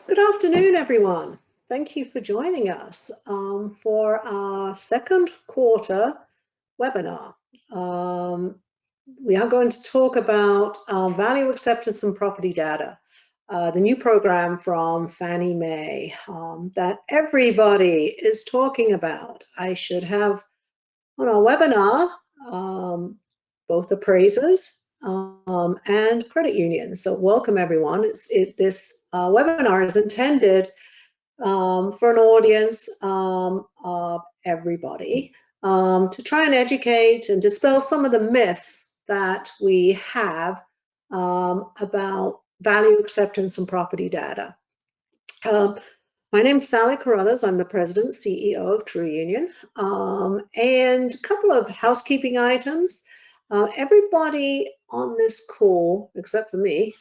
Good afternoon, everyone. Thank you for joining us for our second quarter webinar. We are going to talk about value acceptance and property data, the new program from Fannie Mae that everybody is talking about. I should have on our webinar both appraisers and credit unions. So welcome everyone. This webinar is intended for an audience of everybody to try and educate and dispel some of the myths that we have about value acceptance and property data. My name is Sally Carruthers. I'm the President CEO of TruUnion. And a couple of housekeeping items. Everybody on this call, except for me,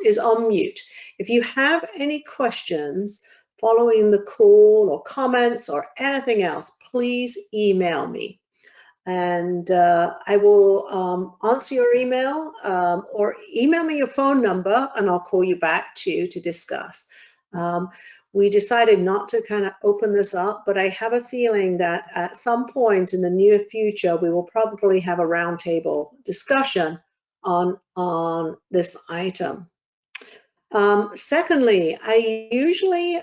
is on mute. If you have any questions following the call or comments or anything else, please email me. And I will answer your email or email me your phone number and I'll call you back to discuss. We decided not to kind of open this up, but I have a feeling that at some point in the near future, we will probably have a roundtable discussion on this item. Secondly, I usually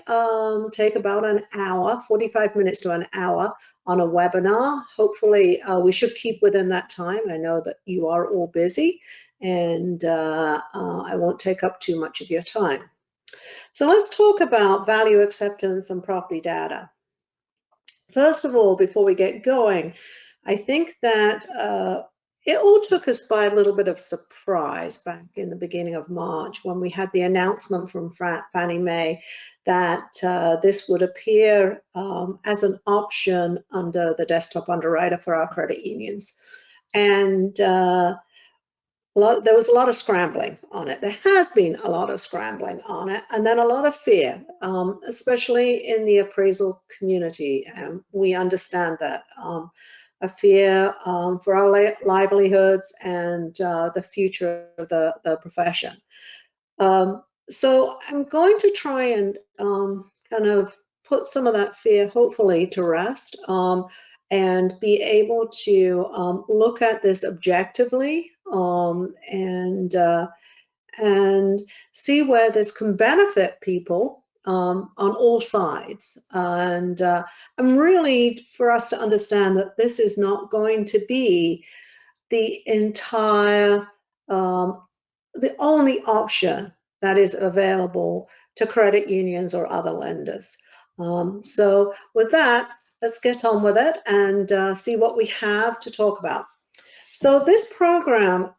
take about an hour, 45 minutes to an hour on a webinar. Hopefully, we should keep within that time. I know that you are all busy and I won't take up too much of your time. So let's talk about value acceptance and property data. First of all, before we get going, I think that it all took us by a little bit of surprise back in the beginning of March when we had the announcement from Fannie Mae that this would appear as an option under the desktop underwriter for our credit unions. And there was a lot of scrambling on it. There has been a lot of scrambling on it, and then a lot of fear, especially in the appraisal community. We understand that a fear for our livelihoods and the future of the profession. So I'm going to try and kind of put some of that fear, hopefully, to rest and be able to look at this objectively and see where this can benefit people on all sides. And I'm really for us to understand that this is not going to be the entire, the only option that is available to credit unions or other lenders. So with that, let's get on with it and see what we have to talk about. So this program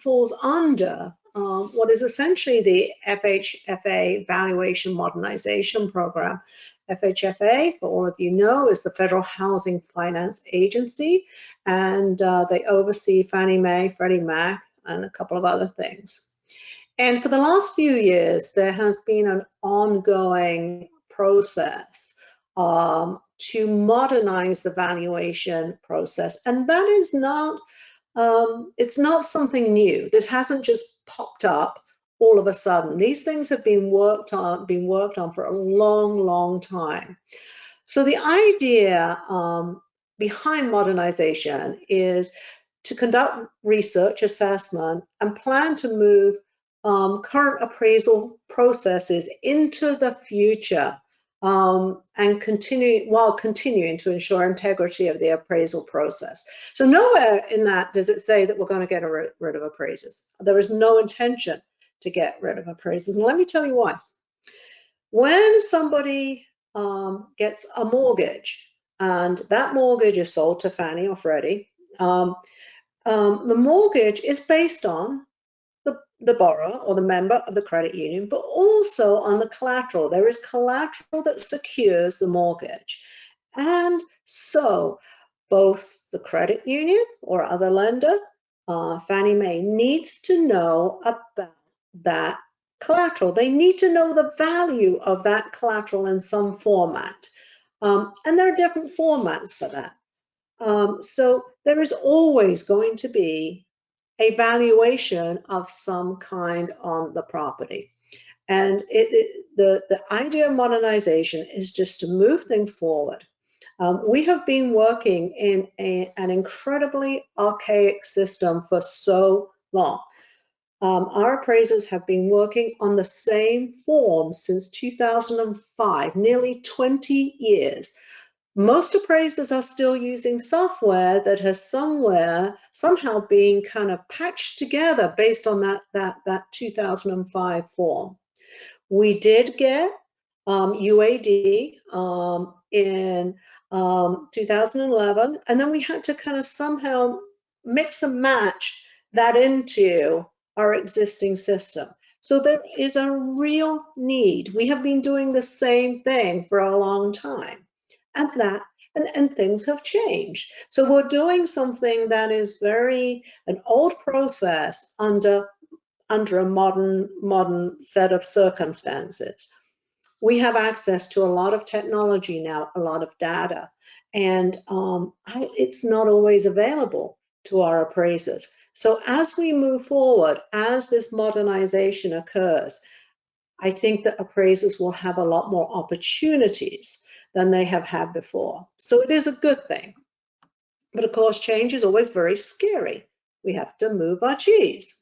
falls under what is essentially the FHFA Valuation Modernization Program. FHFA, for all of you know, is the Federal Housing Finance Agency, and they oversee Fannie Mae, Freddie Mac, and a couple of other things. And for the last few years, there has been an ongoing process to modernize the valuation process, and that is not it's not something new. This hasn't just popped up all of a sudden. These things have been worked on for a long time. So the idea behind modernization is to conduct research assessment and plan to move current appraisal processes into the future and continuing to ensure integrity of the appraisal process. So nowhere in that does it say that we're going to get rid of appraisers. There is no intention to get rid of appraisers, and let me tell you why. When somebody gets a mortgage and that mortgage is sold to Fannie or Freddie, the mortgage is based on the borrower or the member of the credit union, but also on the collateral. There is collateral that secures the mortgage. And so both the credit union or other lender, Fannie Mae, needs to know about that collateral. They need to know the value of that collateral in some format. And there are different formats for that. So there is always going to be a valuation of some kind on the property. And the idea of modernization is just to move things forward. We have been working in an incredibly archaic system for so long. Our appraisers have been working on the same forms since 2005, nearly 20 years. Most appraisers are still using software that has somehow been kind of patched together based on that 2005 form. We did get UAD in 2011, and then we had to kind of somehow mix and match that into our existing system. So there is a real need. We have been doing the same thing for a long time, and things have changed. So we're doing something that is an old process under a modern set of circumstances. We have access to a lot of technology now, a lot of data, and it's not always available to our appraisers. So as we move forward, as this modernization occurs, I think that appraisers will have a lot more opportunities than they have had before. So it is a good thing. But of course, change is always very scary. We have to move our cheese.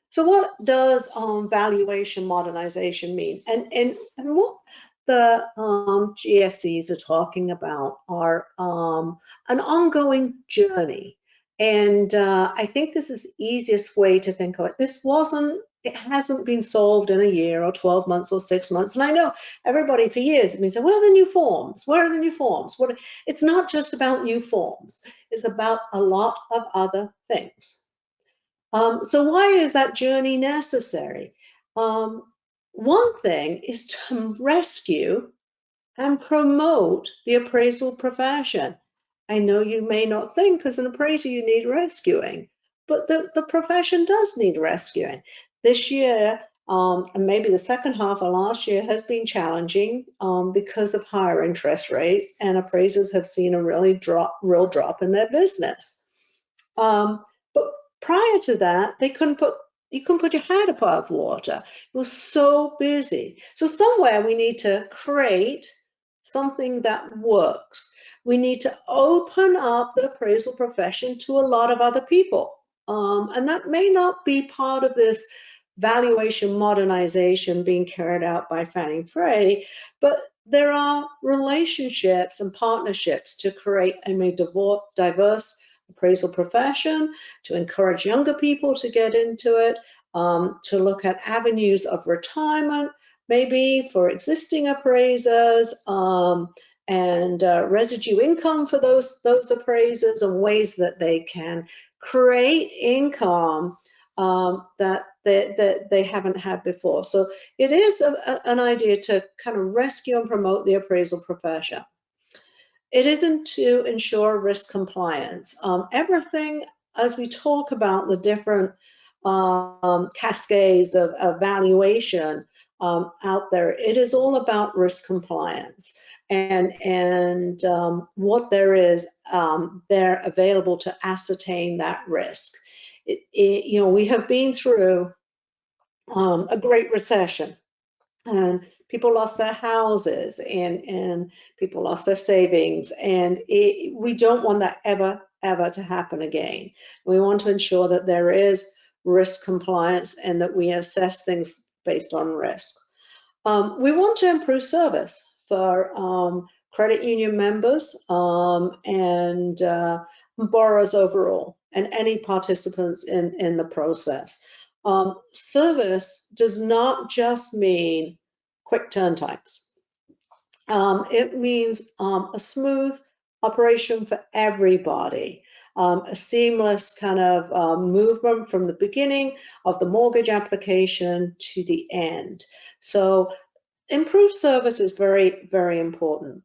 So what does valuation modernization mean? And what the GSEs are talking about are an ongoing journey. And I think this is the easiest way to think of it. It hasn't been solved in a year or 12 months or 6 months. And I know everybody for years has been saying, where are the new forms? Where are the new forms? It's not just about new forms. It's about a lot of other things. So why is that journey necessary? One thing is to rescue and promote the appraisal profession. I know you may not think as an appraiser you need rescuing, but the profession does need rescuing. This year, and maybe the second half of last year, has been challenging because of higher interest rates, and appraisers have seen a real drop in their business. But prior to that, you couldn't put your head above water. It was so busy. So somewhere we need to create something that works. We need to open up the appraisal profession to a lot of other people. And that may not be part of this valuation modernization being carried out by Fannie Frey, but there are relationships and partnerships to create a more diverse appraisal profession, to encourage younger people to get into it, to look at avenues of retirement, maybe for existing appraisers, and residue income for those appraisers, and ways that they can create income that they haven't had before. So it is an idea to kind of rescue and promote the appraisal profession. It isn't to ensure risk compliance. Everything, as we talk about the different cascades of valuation out there, it is all about risk compliance and what there is there available to ascertain that risk. We have been through a great recession, and people lost their houses, and people lost their savings, and we don't want that ever to happen again. We want to ensure that there is risk compliance and that we assess things based on risk. We want to improve service for credit union members and borrowers overall, and any participants in the process. Service does not just mean quick turn times. It means a smooth operation for everybody, a seamless kind of movement from the beginning of the mortgage application to the end. So improved service is very, very important.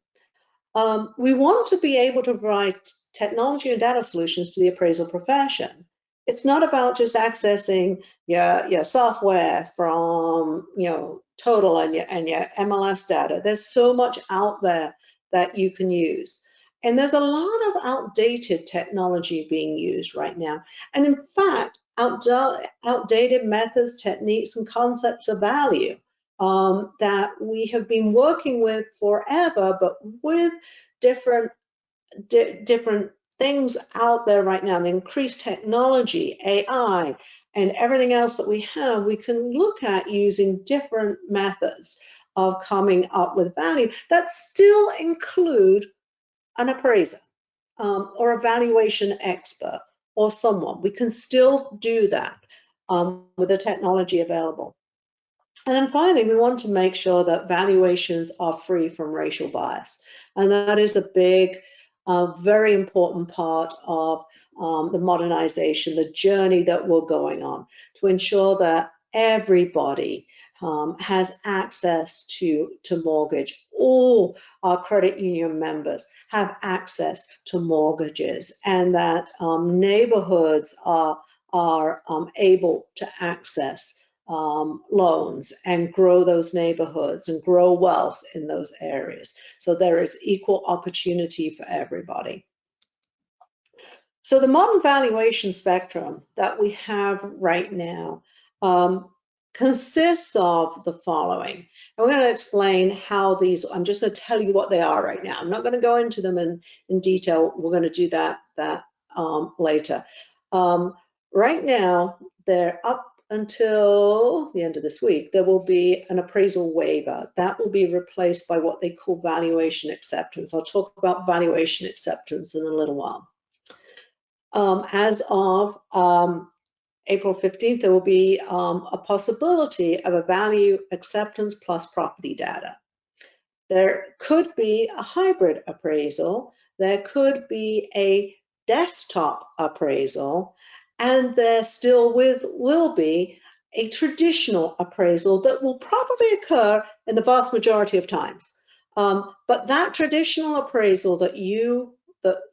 We want to be able to provide technology and data solutions to the appraisal profession. It's not about just accessing your software from Total and your MLS data. There's so much out there that you can use. And there's a lot of outdated technology being used right now. And in fact, outdated methods, techniques, and concepts of value that we have been working with forever, but with different things out there right now, the increased technology, AI, and everything else that we have, we can look at using different methods of coming up with value that still include an appraiser or a valuation expert or someone. We can still do that with the technology available. And then finally, we want to make sure that valuations are free from racial bias. And that is a big, very important part of the modernization, the journey that we're going on, to ensure that everybody has access to mortgage. All our credit union members have access to mortgages, and that neighborhoods are able to access loans and grow those neighborhoods and grow wealth in those areas. So there is equal opportunity for everybody. So the modern valuation spectrum that we have right now consists of the following. And we're going to explain how these, I'm just going to tell you what they are right now. I'm not going to go into them in detail. We're going to do that later. Right now, they're up until the end of this week. There will be an appraisal waiver. That will be replaced by what they call valuation acceptance. I'll talk about valuation acceptance in a little while. As of April 15th, there will be a possibility of a value acceptance plus property data. There could be a hybrid appraisal. There could be a desktop appraisal, and there still will be a traditional appraisal that will probably occur in the vast majority of times. But that traditional appraisal that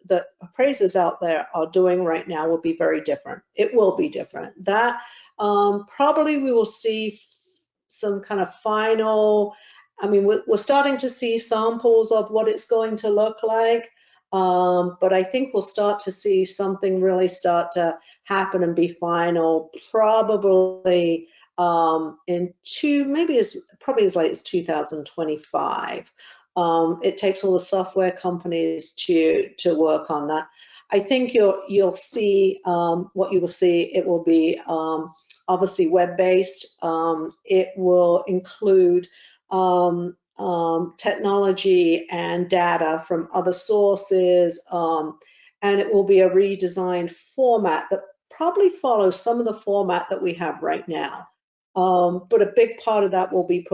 the appraisers out there are doing right now will be very different. It will be different. That probably we will see some kind of final, I mean, we're starting to see samples of what it's going to look like. But I think we'll start to see something really start to happen and be final probably maybe probably as late as 2025. It takes all the software companies to work on that. I think you'll see what you will see. It will be obviously web-based. It will include technology and data from other sources, and it will be a redesigned format that probably follows some of the format that we have right now. But a big part of that will be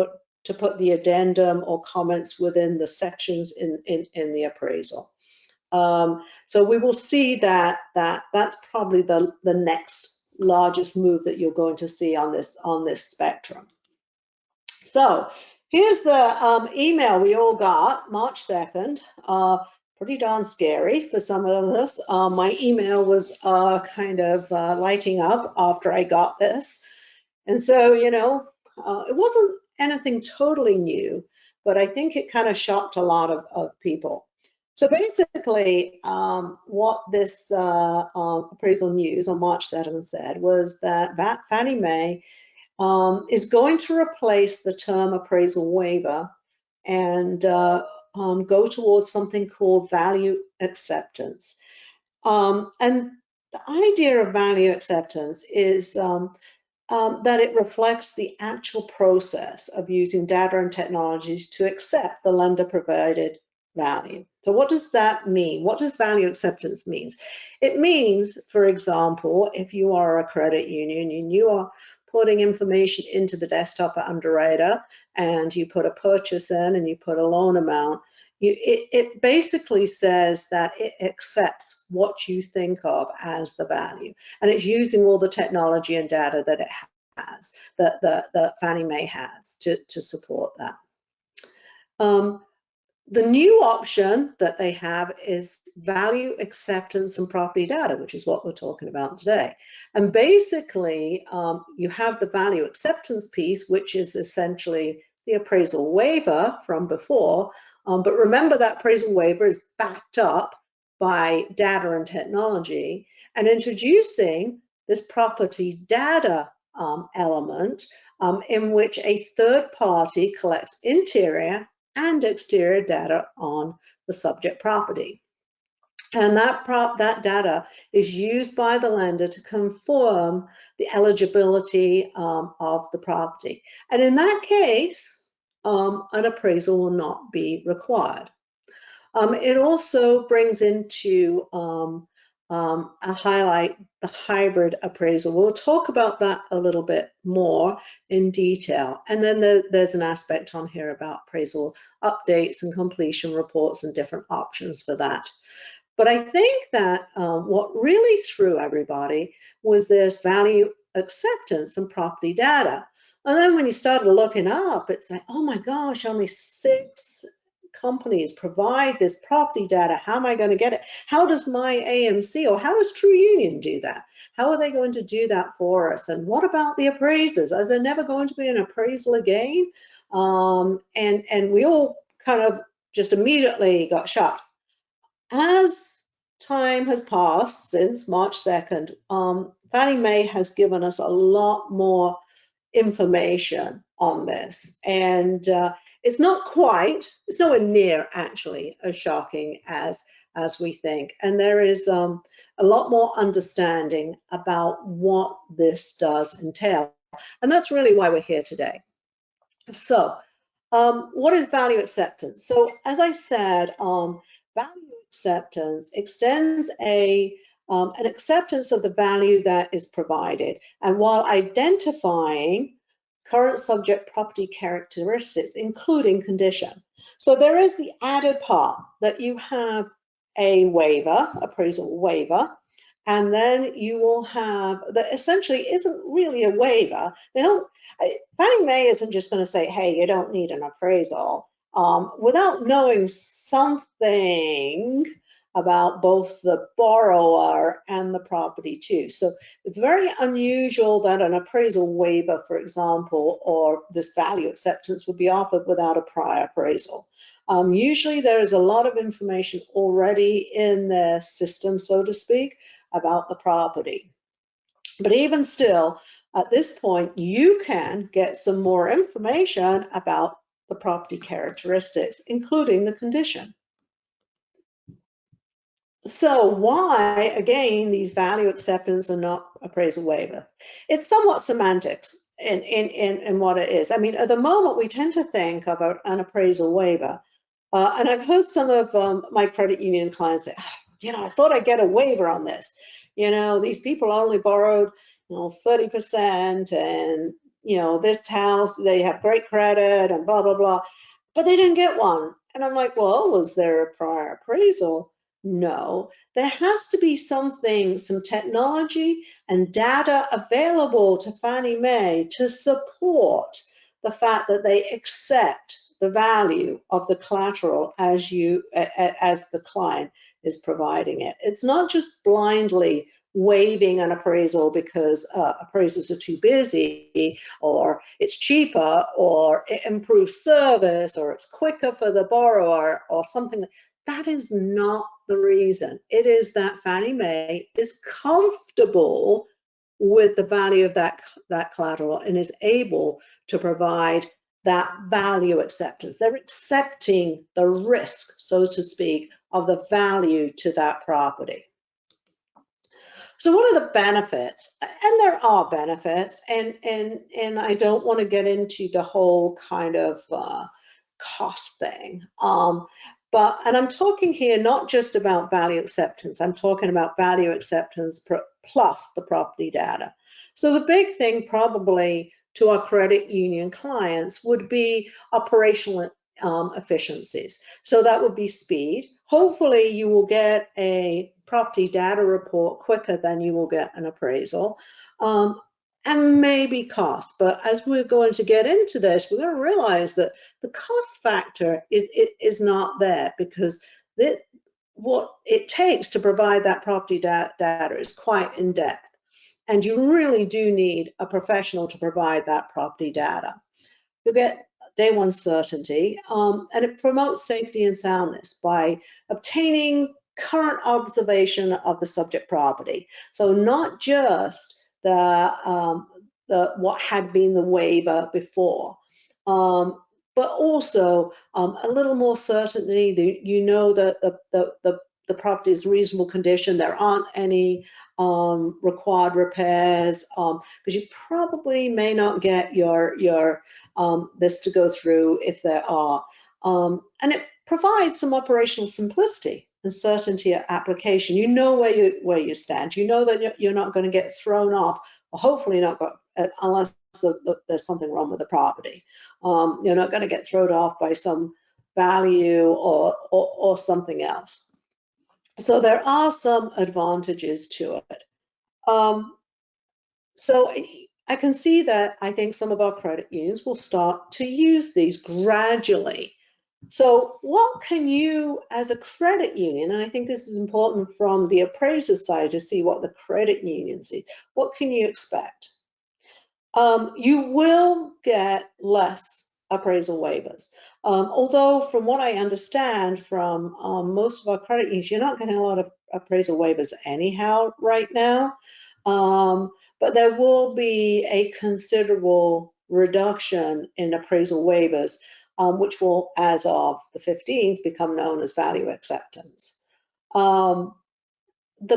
to put the addendum or comments within the sections in the appraisal. So we will see that's probably the next largest move that you're going to see on this spectrum. So here's the email we all got March 2nd. Pretty darn scary for some of us. My email was kind of lighting up after I got this. And so, you know, it wasn't anything totally new, but I think it kind of shocked a lot of people. So basically, what this appraisal news on March 7th said was that Fannie Mae is going to replace the term appraisal waiver and go towards something called value acceptance. And the idea of value acceptance is that it reflects the actual process of using data and technologies to accept the lender provided value. So what does that mean? What does value acceptance mean? It means, for example, if you are a credit union and you are putting information into the desktop underwriter and you put a purchase in and you put a loan amount, it basically says that it accepts what you think of as the value, and it's using all the technology and data that it has, that Fannie Mae has to support that. The new option that they have is value acceptance and property data, which is what we're talking about today. And basically, you have the value acceptance piece, which is essentially the appraisal waiver from before. But remember that appraisal waiver is backed up by data and technology, and introducing this property data element in which a third party collects interior and exterior data on the subject property. And that data is used by the lender to confirm the eligibility of the property. And in that case, an appraisal will not be required. It also brings into a highlight the hybrid appraisal. We'll talk about that a little bit more in detail. And then there's an aspect on here about appraisal updates and completion reports and different options for that. But I think that what really threw everybody was this value acceptance and property data. And then when you started looking up, it's like, oh my gosh, only 6 companies provide this property data. How am I going to get it? How does my AMC or how does TruUnion do that? How are they going to do that for us? And what about the appraisers? Is there never going to be an appraisal again? And we all kind of just immediately got shocked. As time has passed since March 2nd, Fannie Mae has given us a lot more information on this. And it's nowhere near actually as shocking as we think. And there is a lot more understanding about what this does entail. And that's really why we're here today. So what is value acceptance? So as I said, value acceptance extends an acceptance of the value that is provided, and while identifying current subject property characteristics, including condition. So there is the added part that you have a waiver, appraisal waiver, and then you will have that essentially isn't really a waiver. Fannie Mae isn't just going to say, hey, you don't need an appraisal without knowing something about both the borrower and the property too. So it's very unusual that an appraisal waiver, for example, or this value acceptance would be offered without a prior appraisal. Usually there is a lot of information already in their system, so to speak, about the property. But even still, at this point, you can get some more information about the property characteristics, including the condition. So why, again, these value acceptance and not appraisal waiver? It's somewhat semantics in what it is. I mean, at the moment, we tend to think of an appraisal waiver. And I've heard some of my credit union clients say, I thought I'd get a waiver on this. These people only borrowed, 30%, and, this house, they have great credit and blah, blah, blah, but they didn't get one. And I'm like, well, was there a prior appraisal? No, there has to be some technology and data available to Fannie Mae to support the fact that they accept the value of the collateral as the client is providing it. It's not just blindly waiving an appraisal because appraisals are too busy, or it's cheaper, or it improves service, or it's quicker for the borrower, or something. That is not the reason. It is that Fannie Mae is comfortable with the value of that collateral and is able to provide that value acceptance. They're accepting the risk, so to speak, of the value to that property. So what are the benefits? And there are benefits, and I don't want to get into the whole kind of cost thing. And I'm talking here not just about value acceptance, I'm talking about value acceptance plus the property data. So the big thing probably to our credit union clients would be operational efficiencies. So that would be speed. Hopefully you will get a property data report quicker than you will get an appraisal. And maybe cost, but as we're going to get into this, we're going to realize that the cost factor is not there, because what it takes to provide that property data is quite in depth, and you really do need a professional to provide that property data. You'll get day one certainty, and it promotes safety and soundness by obtaining current observation of the subject property. So not just what had been the waiver before. But also a little more certainty. You know that the property is reasonable condition. There aren't any required repairs, because you probably may not get your this to go through if there are. And it provides some operational simplicity and certainty of application. You know where you stand. You know that you're not going to get thrown off, or hopefully not, unless there's something wrong with the property. You're not going to get thrown off by some value or something else. So there are some advantages to it. So I can see that I think some of our credit unions will start to use these gradually. So what can you, as a credit union, and I think this is important from the appraiser side to see what the credit union sees, what can you expect? You will get less appraisal waivers. Although from what I understand from most of our credit unions, you're not getting a lot of appraisal waivers anyhow right now. But there will be a considerable reduction in appraisal waivers, which will, as of the 15th, become known as value acceptance. The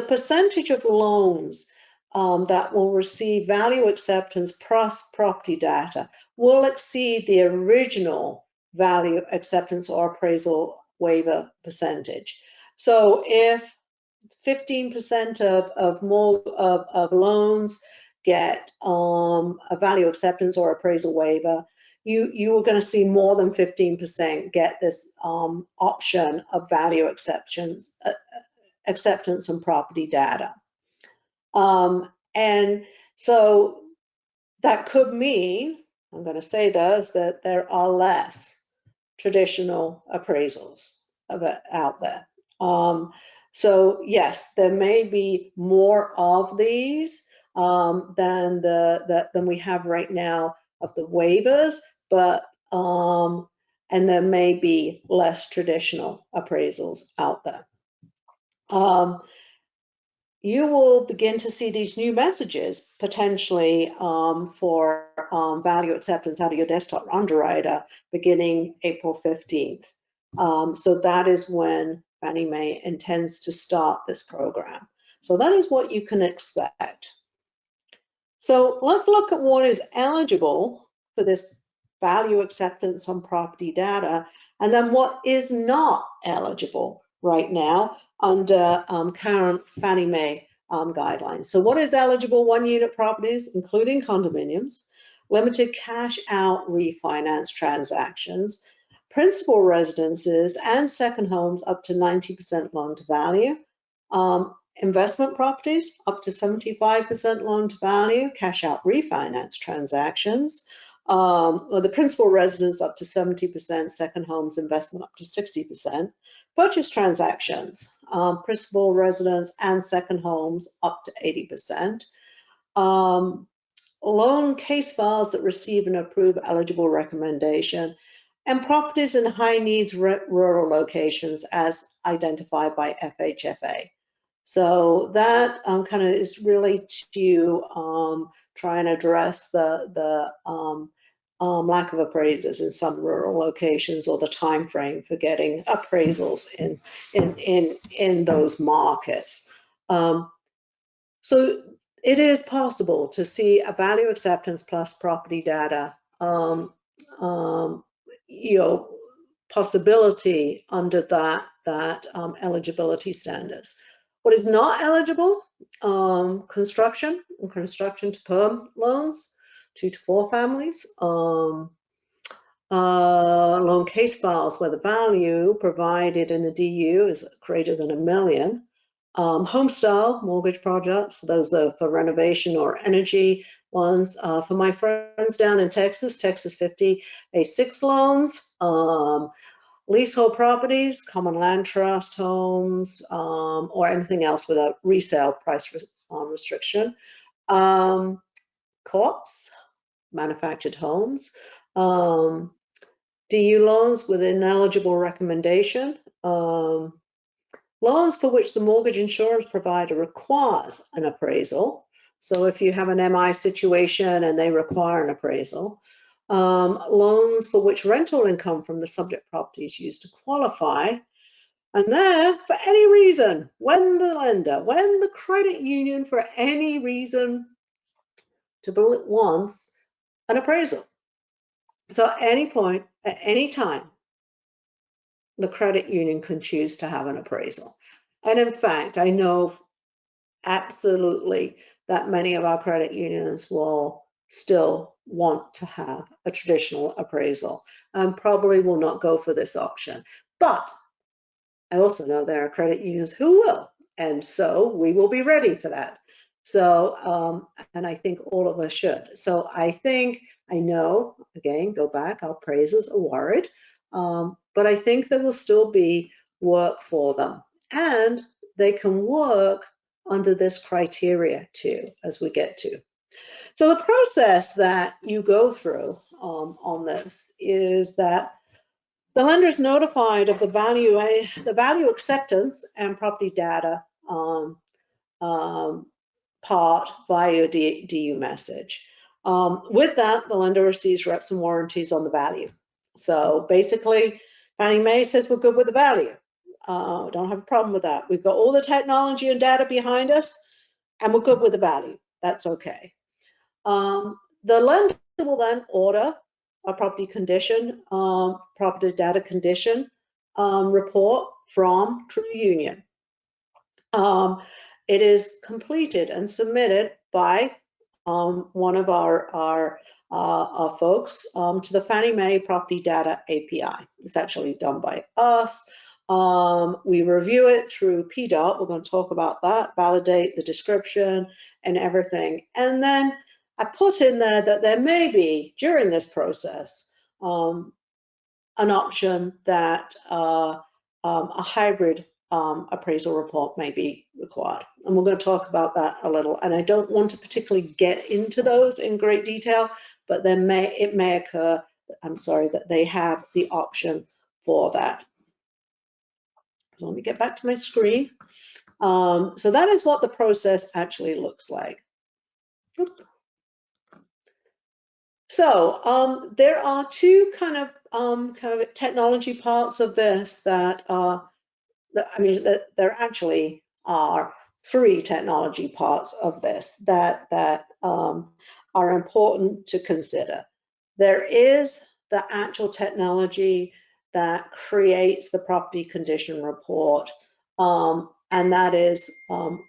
percentage of loans that will receive value acceptance plus property data will exceed the original value acceptance or appraisal waiver percentage. So if 15% of loans get a value acceptance or appraisal waiver, you are going to see more than 15% get this option of value acceptance and property data. And so that could mean, I'm going to say this, that there are less traditional appraisals out there. So yes, there may be more of these than we have right now of the waivers, but and there may be less traditional appraisals out there. You will begin to see these new messages potentially for value acceptance out of your desktop underwriter beginning April 15th. So that is when Fannie Mae intends to start this program. So that is what you can expect. So let's look at what is eligible for this value acceptance on property data, and then what is not eligible right now under current Fannie Mae guidelines. So what is eligible? 1-unit properties, including condominiums, limited cash out refinance transactions, principal residences and second homes up to 90% loan to value, investment properties up to 75% loan to value, cash out refinance transactions, or the principal residence up to 70%, second homes investment up to 60%, purchase transactions, principal residence and second homes up to 80%, loan case files that receive and approve eligible recommendation, and properties in high needs rural locations as identified by FHFA. So that kind of is really to try and address the lack of appraisers in some rural locations, or the time frame for getting appraisals in those markets. So it is possible to see a value acceptance plus property data possibility under that eligibility standards. What is not eligible? Construction to perm loans, 2 to 4 families, loan case files where the value provided in the DU is greater than $1 million, home style mortgage projects, those are for renovation or energy ones. For my friends down in Texas 50A6 loans, leasehold properties, common land trust homes, or anything else with a resale price restriction, co-ops, manufactured homes, DU loans with ineligible recommendation, loans for which the mortgage insurance provider requires an appraisal. So if you have an MI situation and they require an appraisal, loans for which rental income from the subject property is used to qualify, and there, for any reason, when the credit union, for any reason, wants an appraisal. So at any point, at any time, the credit union can choose to have an appraisal. And in fact, I know absolutely that many of our credit unions will still want to have a traditional appraisal and probably will not go for this option. But I also know there are credit unions who will, and so we will be ready for that. So, and I think all of us should. So I know, again, go back, our appraisers are worried, but I think there will still be work for them. And they can work under this criteria too, as we get to. So the process that you go through on this is that the lender is notified of the value acceptance and property data part via DU message. With that, the lender receives reps and warranties on the value. So basically, Fannie Mae says we're good with the value. Don't have a problem with that. We've got all the technology and data behind us, and we're good with the value. That's okay. The lender will then order a property condition, property data condition report from TruUnion. It is completed and submitted by one of our folks to the Fannie Mae Property Data API. It's actually done by us. We review it through PDOT. We're going to talk about that, validate the description and everything. And then I put in there that there may be, during this process, an option that a hybrid appraisal report may be required. And we're going to talk about that a little. And I don't want to particularly get into those in great detail, but it may occur, that they have the option for that. So let me get back to my screen. So that is what the process actually looks like. So there are two kind of technology parts of this that there actually are three technology parts of this that are important to consider. There is the actual technology that creates the property condition report, and that is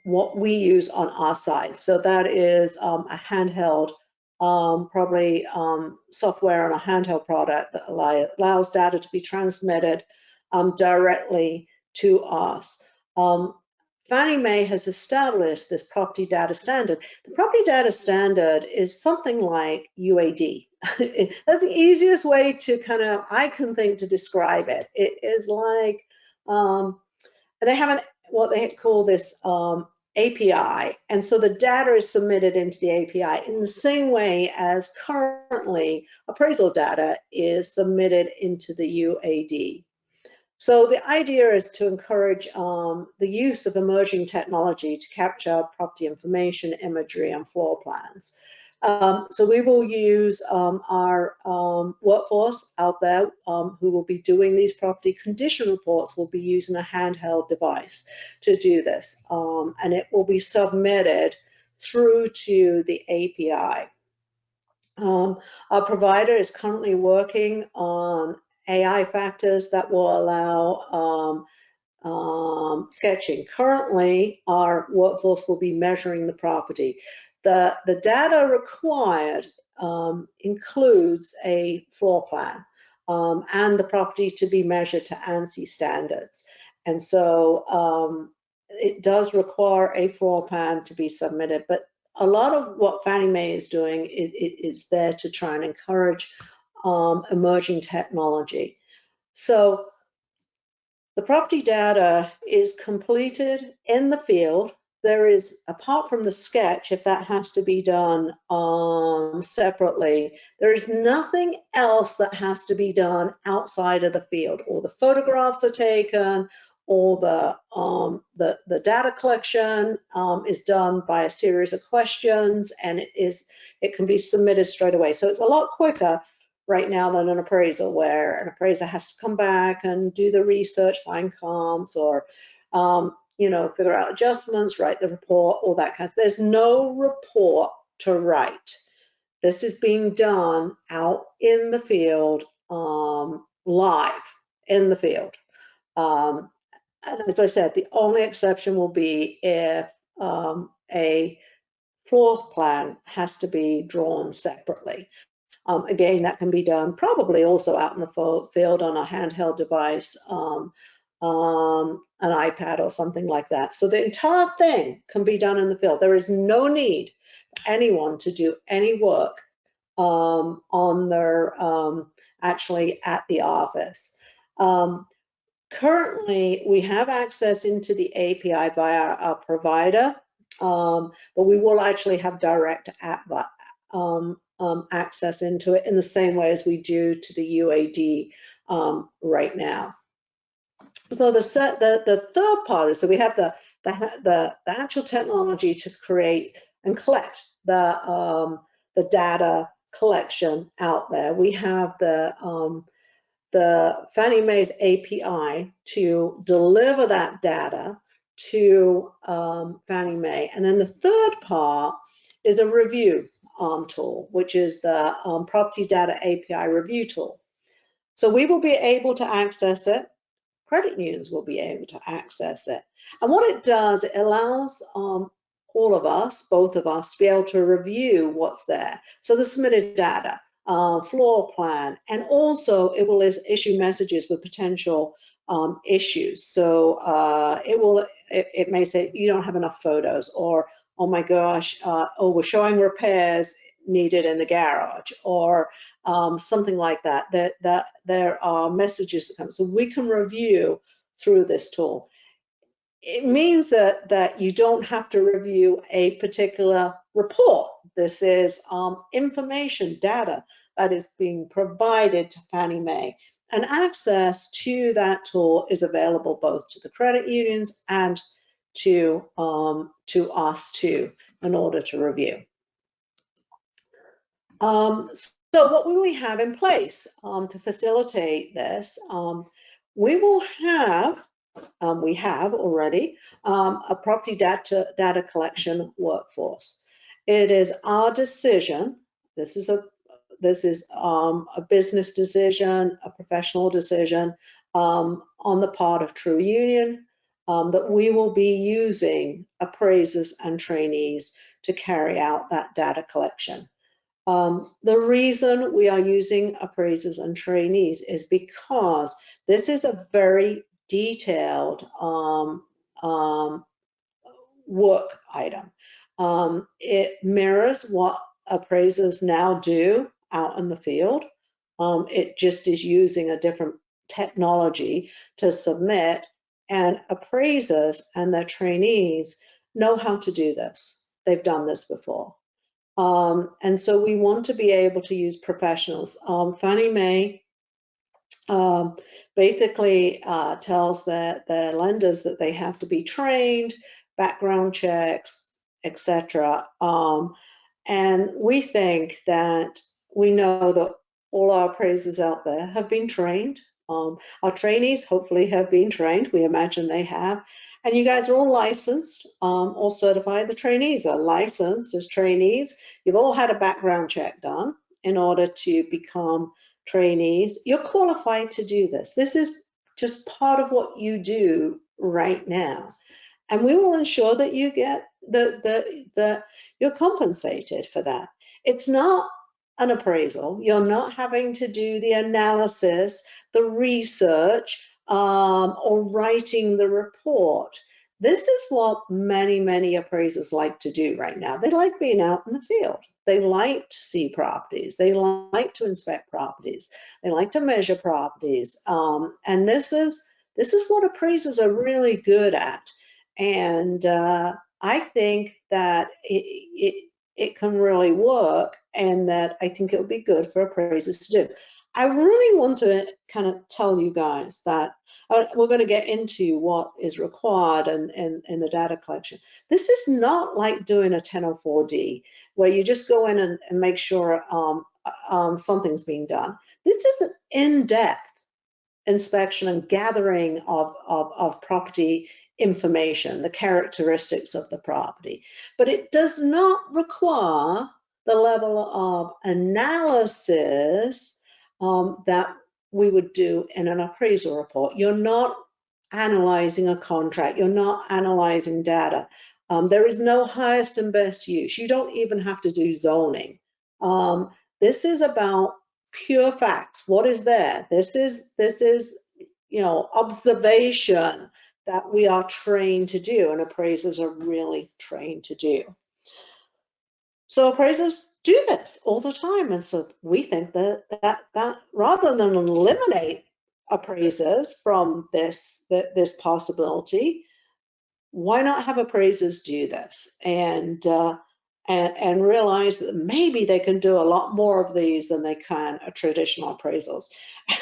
what we use on our side. So that is a handheld, probably software on a handheld product that allows data to be transmitted directly to us. Fannie Mae has established this property data standard. The property data standard is something like UAD. That's the easiest way to I can think to describe it. It is like, they have what they call this API, and so the data is submitted into the API in the same way as currently appraisal data is submitted into the UAD. So the idea is to encourage the use of emerging technology to capture property information, imagery, and floor plans. So we will use our workforce out there who will be doing these property condition reports will be using a handheld device to do this. And it will be submitted through to the API. Our provider is currently working on AI factors that will allow sketching. Currently, our workforce will be measuring the property. The data required includes a floor plan and the property to be measured to ANSI standards. And so it does require a floor plan to be submitted, but a lot of what Fannie Mae is doing is there to try and encourage emerging technology. So the property data is completed in the field. There is, apart from the sketch, if that has to be done separately, there is nothing else that has to be done outside of the field. All the photographs are taken, all the data collection is done by a series of questions, and it can be submitted straight away. So it's a lot quicker right now than an appraisal, where an appraiser has to come back and do the research, find comps, or figure out adjustments, write the report, all that kind of stuff. There's no report to write. This is being done out in the field, live in the field. And as I said, the only exception will be if a floor plan has to be drawn separately. Again, that can be done probably also out in the field on a handheld device, an iPad or something like that. So the entire thing can be done in the field. There is no need for anyone to do any work on their actually at the office. Currently, we have access into the API via our provider, but we will actually have direct access into it in the same way as we do to the UAD right now. So the third part is, so we have the actual technology to create and collect the data collection out there. We have the Fannie Mae's API to deliver that data to Fannie Mae. And then the third part is a review tool, which is the Property Data API Review tool. So we will be able to access it. Credit unions will be able to access it. And what it does, it allows all of us, both of us, to be able to review what's there. So the submitted data, floor plan, and also it will issue messages with potential issues. So it may say you don't have enough photos, or oh my gosh, oh, we're showing repairs needed in the garage, or something like that. That there are messages that come, so we can review through this tool. It means that you don't have to review a particular report. This is information, data that is being provided to Fannie Mae, and access to that tool is available both to the credit unions and to us too, in order to review. So what will we have in place to facilitate this? We will have, we have already, a property data collection workforce. It is our decision. This is a business decision, a professional decision on the part of TruUnion, that we will be using appraisers and trainees to carry out that data collection. The reason we are using appraisers and trainees is because this is a very detailed work item. It mirrors what appraisers now do out in the field. It just is using a different technology to submit, and appraisers and their trainees know how to do this. They've done this before. And so we want to be able to use professionals. Fannie Mae basically tells their lenders that they have to be trained, background checks, etc. And we think that we know that all our appraisers out there have been trained. Our trainees hopefully have been trained. We imagine they have. And you guys are all licensed or certified. The trainees are licensed as trainees. You've all had a background check done in order to become trainees. You're qualified to do this. This is just part of what you do right now. And we will ensure that you get you're compensated for that. It's not an appraisal. You're not having to do the analysis, the research, or writing the report. This is what many appraisers like to do right now. They like being out in the field. They like to see properties. They like to inspect properties. They like to measure properties. And this is what appraisers are really good at. And I think that it can really work, and that I think it would be good for appraisers to do. I really want to kind of tell you guys that we're going to get into what is required in the data collection. This is not like doing a 1004D, where you just go in and make sure something's being done. This is an in-depth inspection and gathering of property information, the characteristics of the property. But it does not require the level of analysis that we would do in an appraisal report. You're not analyzing a contract. You're not analyzing data. There is no highest and best use. You don't even have to do zoning. This is about pure facts. What is there? This is observation that we are trained to do, and appraisers are really trained to do. So appraisers do this all the time, and so we think that rather than eliminate appraisers from this possibility, why not have appraisers do this and realize that maybe they can do a lot more of these than they can traditional appraisals.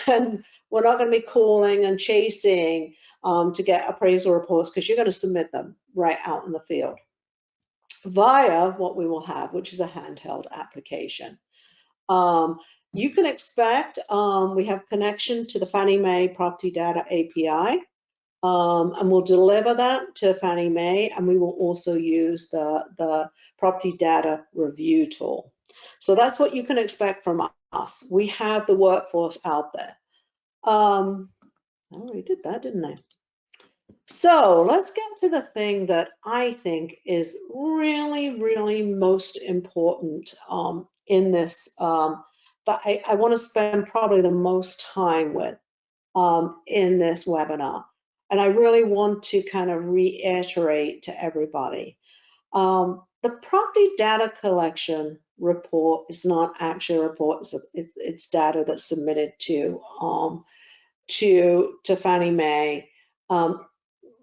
And we're not going to be calling and chasing to get appraisal reports, because you're going to submit them right out in the field via what we will have, which is a handheld application. You can expect we have connection to the Fannie Mae Property Data API, and we'll deliver that to Fannie Mae, and we will also use the Property Data Review tool. So that's what you can expect from us. We have the workforce out there. I already did that, didn't I? So let's get to the thing that I think is really, really most important in this, but I want to spend probably the most time with in this webinar. And I really want to kind of reiterate to everybody. The property data collection report is not actually a report, it's data that's submitted to Fannie Mae.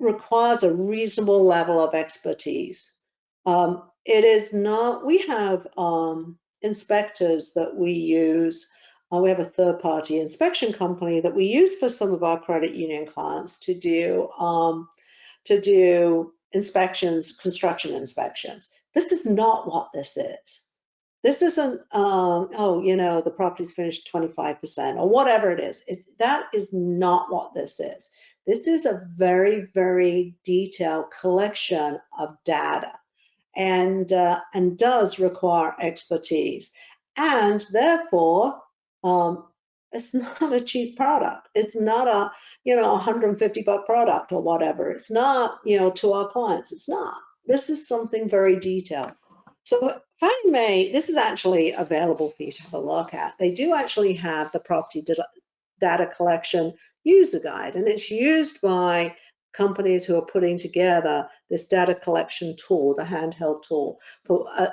Requires a reasonable level of expertise. It is not, we have inspectors that we use. We have a third-party inspection company that we use for some of our credit union clients to do inspections, construction inspections. This is not what this is. This isn't, the property's finished 25% or whatever it is. That is not what this is. This is a very, very detailed collection of data and does require expertise. And therefore, it's not a cheap product. It's not a, $150 product or whatever. It's not, to our clients, it's not. This is something very detailed. So Fannie Mae, this is actually available for you to have a look at. They do actually have the property data collection user guide, and it's used by companies who are putting together this data collection tool, the handheld tool,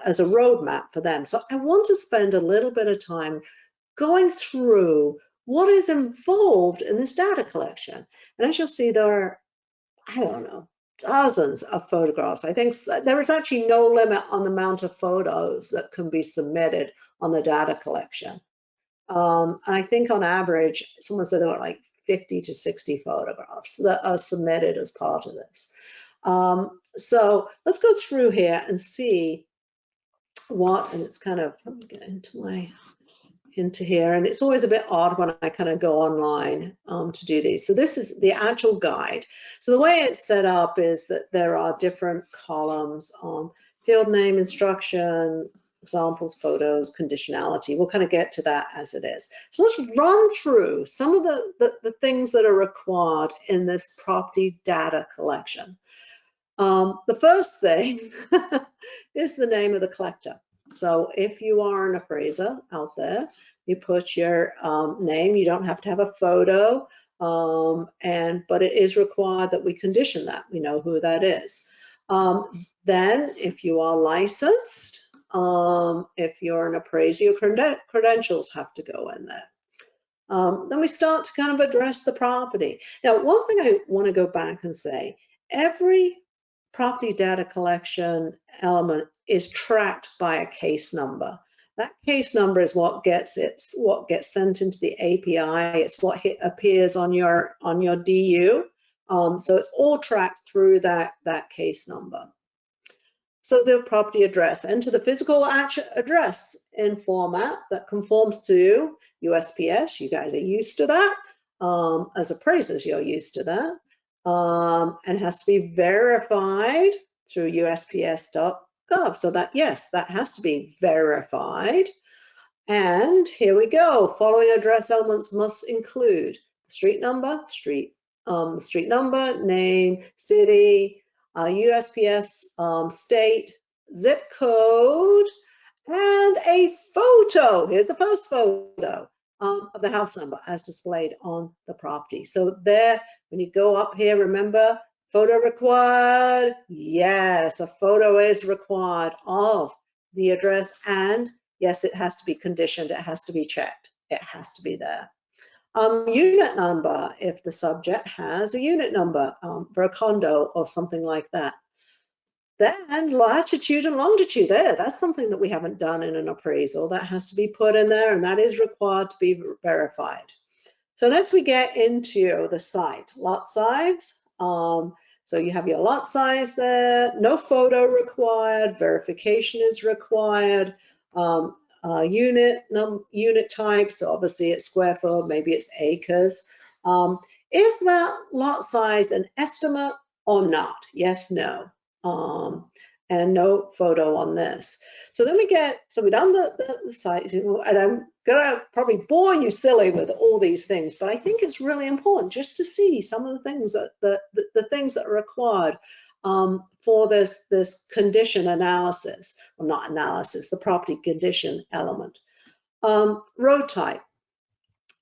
as a roadmap for them. So I want to spend a little bit of time going through what is involved in this data collection. And as you'll see, there are, I don't know, dozens of photographs. I think there is actually no limit on the amount of photos that can be submitted on the data collection. I think on average, someone said there were like 50 to 60 photographs that are submitted as part of this. So let's go through here and see what, and it's kind of, let me get into here, and it's always a bit odd when I kind of go online to do these. So this is the actual guide. So the way it's set up is that there are different columns on field name, instruction, examples, photos, conditionality. We'll kind of get to that as it is. So let's run through some of the things that are required in this property data collection. The first thing is the name of the collector. So if you are an appraiser out there, you put your name. You don't have to have a photo, but it is required that we condition that. We know who that is. Then if you are licensed, if you're an appraiser, your credentials have to go in there. Then we start to kind of address the property. Now, one thing I want to go back and say, every property data collection element is tracked by a case number. That case number is what gets sent into the API. It's what appears on your DU. So it's all tracked through that case number. So the property address, enter the physical address in format that conforms to USPS. You guys are used to that. As appraisers, you're used to that. And has to be verified through USPS.gov. So that, yes, that has to be verified. And here we go. Following address elements must include street number, street number, name, city, USPS state, zip code, and a photo. Here's the first photo of the house number as displayed on the property. So there, when you go up here, remember, photo required. Yes, a photo is required of the address, and yes, it has to be conditioned. It has to be checked. It has to be there. Unit number, if the subject has a unit number for a condo or something like that. Then latitude and longitude, that's something that we haven't done in an appraisal. That has to be put in there, and that is required to be verified. So next we get into the site, lot size. So you have your lot size there, no photo required, verification is required. Unit type, so obviously it's square foot, maybe it's acres. Is that lot size an estimate or not? Yes, no. And no photo on this. So then we've done the site, and I'm gonna probably bore you silly with all these things, but I think it's really important just to see some of the things that the things that are required for this condition analysis, well, not analysis, the property condition element. Road type.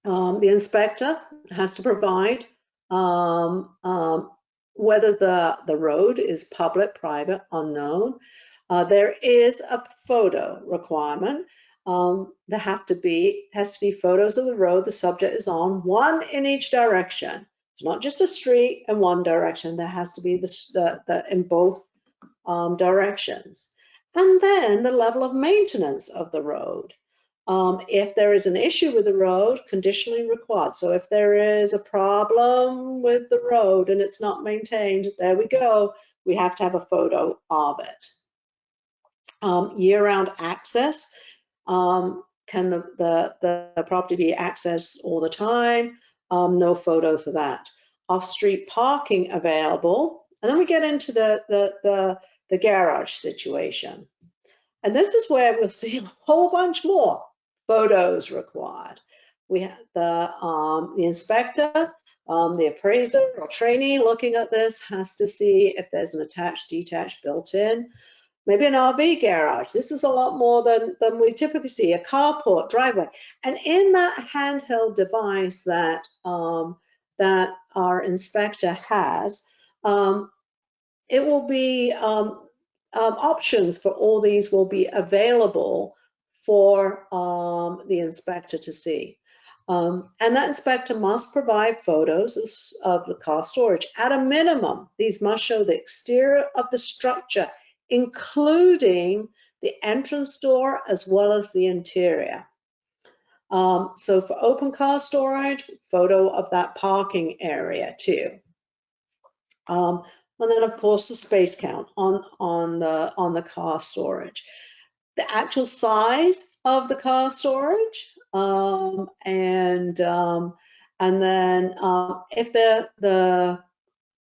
The inspector has to provide whether the road is public, private, unknown. There is a photo requirement. There has to be photos of the road the subject is on, one in each direction. It's not just a street in one direction. There has to be the in both directions. And then the level of maintenance of the road. If there is an issue with the road, conditionally required. So if there is a problem with the road and it's not maintained, there we go. We have to have a photo of it. Year-round access. Can the property be accessed all the time? No photo for that. Off-street parking available. And then we get into the garage situation. And this is where we'll see a whole bunch more photos required. We have the inspector, the appraiser or trainee looking at this has to see if there's an attached, detached, built-in. Maybe an RV garage. This is a lot more than we typically see, a carport, driveway. And in that handheld device that, that our inspector has, it will be, options for all these will be available for the inspector to see. And that inspector must provide photos of the car storage. At a minimum, these must show the exterior of the structure, including the entrance door as well as the interior. So for open car storage, photo of that parking area too. And then of course the space count on the car storage. The actual size of the car storage, and then if the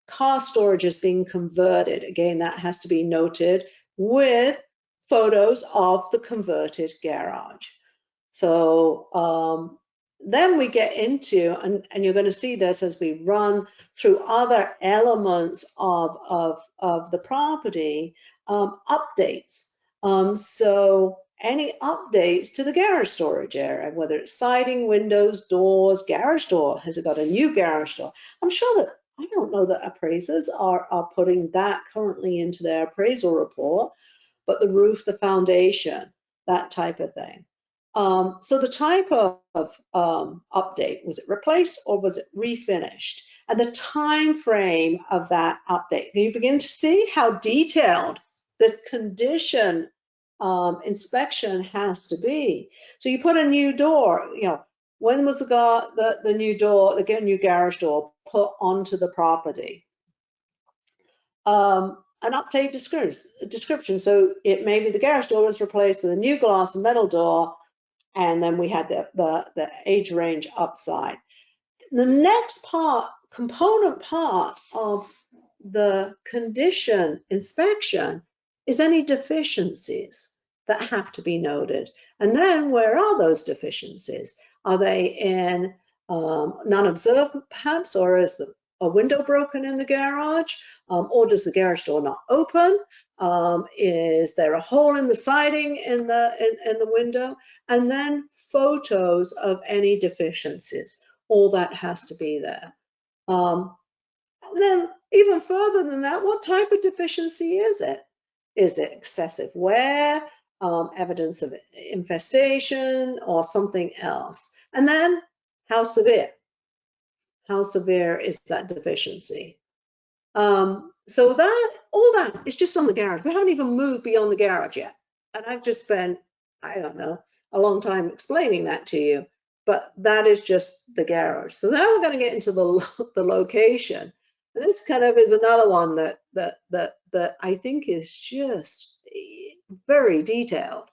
car storage is being converted, again, that has to be noted with photos of the converted garage. So then we get into, and you're going to see this as we run through other elements of the property, updates. So any updates to the garage storage area, whether it's siding, windows, doors, garage door, has it got a new garage door? I'm sure that, I don't know that appraisers are putting that currently into their appraisal report, but the roof, the foundation, that type of thing. So the type of update, was it replaced or was it refinished? And the time frame of that update. You begin to see how detailed this condition inspection has to be. So you put a new door, you know, when was the new door, the new garage door put onto the property? An update description. So it maybe the garage door was replaced with a new glass and metal door, and then we had the age range upside. The next component part of the condition inspection is any deficiencies that have to be noted. And then where are those deficiencies? Are they in none observed perhaps, or is a window broken in the garage, or does the garage door not open? Is there a hole in the siding in the window? And then photos of any deficiencies. All that has to be there. And then even further than that, what type of deficiency is it? Is it excessive wear, evidence of infestation, or something else? And then how severe? How severe is that deficiency? So all that is just on the garage. We haven't even moved beyond the garage yet. And I've just spent, I don't know, a long time explaining that to you, but that is just the garage. So now we're going to get into the location. And this kind of is another one that I think is just very detailed.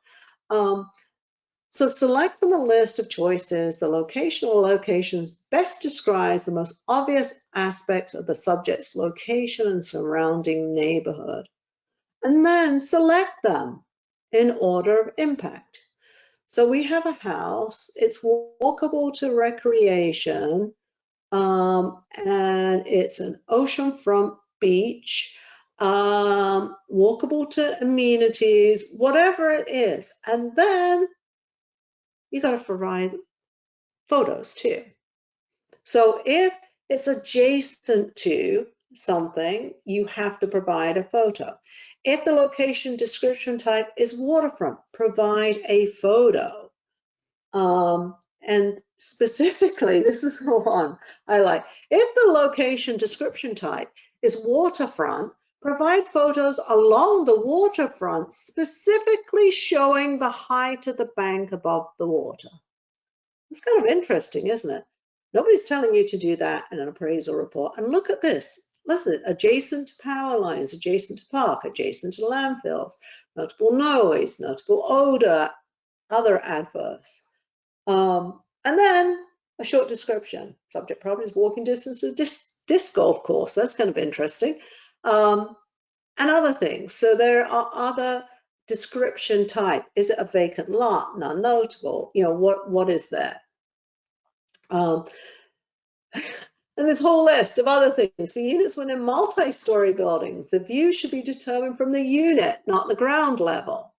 So select from the list of choices the location or locations best describes the most obvious aspects of the subject's location and surrounding neighborhood. And then select them in order of impact. So we have a house, it's walkable to recreation, and it's an oceanfront beach, walkable to amenities, whatever it is. And then you got to provide photos too. So if it's adjacent to something, you have to provide a photo. If the location description type is waterfront, provide a photo. And specifically, this is the one I like. If the location description type is waterfront, provide photos along the waterfront, specifically showing the height of the bank above the water. It's kind of interesting, isn't it? Nobody's telling you to do that in an appraisal report. And look at this. Listen, adjacent to power lines, adjacent to park, adjacent to landfills, notable noise, notable odor, other adverse. And then a short description. Subject property is walking distance to disc golf course. That's kind of interesting. And other things. So there are other description type. Is it a vacant lot? Non-notable. You know, what is there? And this whole list of other things. For units within multi-story buildings, the view should be determined from the unit, not the ground level.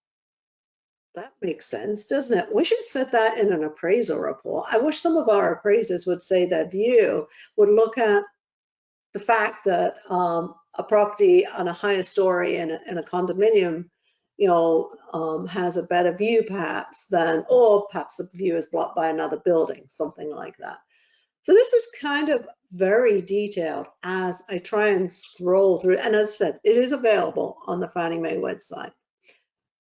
That makes sense, doesn't it? We should have said that in an appraisal report. I wish some of our appraisers would say that view would look at the fact that a property on a higher story in a condominium, you know, has a better view perhaps than, or perhaps the view is blocked by another building, something like that. So this is kind of very detailed as I try and scroll through. And as I said, it is available on the Fannie Mae website.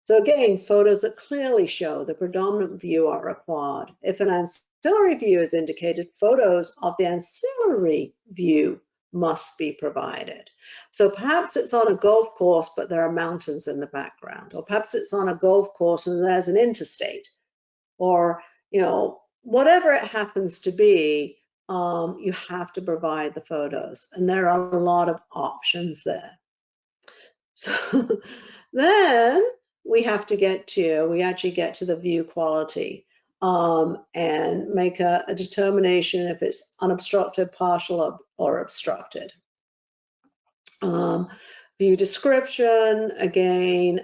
So again, photos that clearly show the predominant view are required. If an ancillary view is indicated, photos of the ancillary view must be provided. So perhaps it's on a golf course, but there are mountains in the background, or perhaps it's on a golf course and there's an interstate, or, you know, whatever it happens to be, you have to provide the photos, and there are a lot of options there. So then we actually get to the view quality and make a determination if it's unobstructed, partial, or obstructed. View description again.